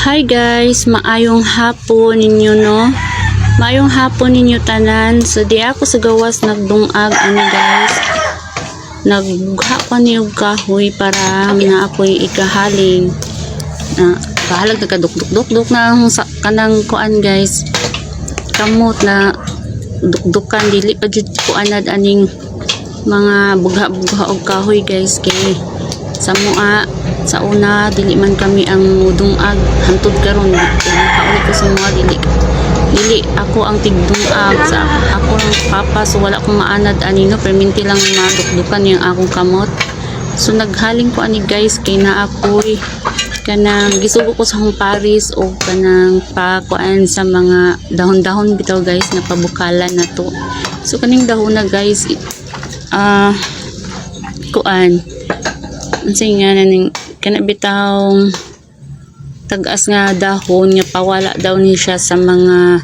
Hi guys, maayong hapon ninyo no. Maayong hapon ninyo tanan. So di ako sa gawas nagdungag ani guys. Nagbugha pa niyog kahoy para na ako'y ikahaling. Kahalag nagkaduk-duk-duk na sa kanang kuan guys. Kamot na dukdukan dili pa jud ko anad aning mga bugha-bugha og kahoy guys kay sa mua sa una dili man kami ang mudungag hantud karon kauli ko sa mga dili ako ang tigdungag sa ako ang papa so wala akong maanad ani no perminti lang madukdukan yung akong kamot so naghaling ko ani guys kay na ako'y kanang gisugo ko sa akong paris o kanang pakuan sa mga dahon-dahon bitaw guys na pabukalan na to so kaning dahon na guys kuan unsay nga naning kana bitaw tagas nga dahon nga pawala daw ni siya sa mga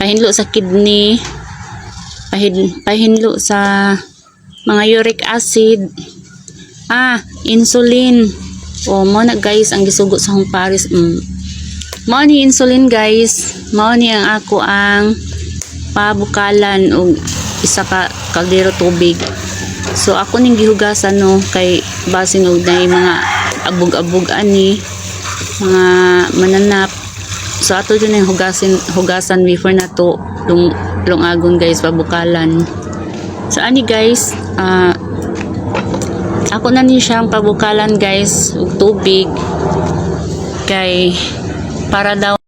pahinlo sa kidney pahinlo sa mga uric acid insulin mo na guys ang gisugo sa akong paris mo ni insulin guys mo ni ang ako ang pabukalan og isa ka kaldero tubig so ako ning gihugasan no kay basin og nay mga abog-abog ani mga mananap so ato dun yung hugasan before na to lungagon guys pabukalan so ani guys ako na ni siyang pabukalan guys og tubig kay para daw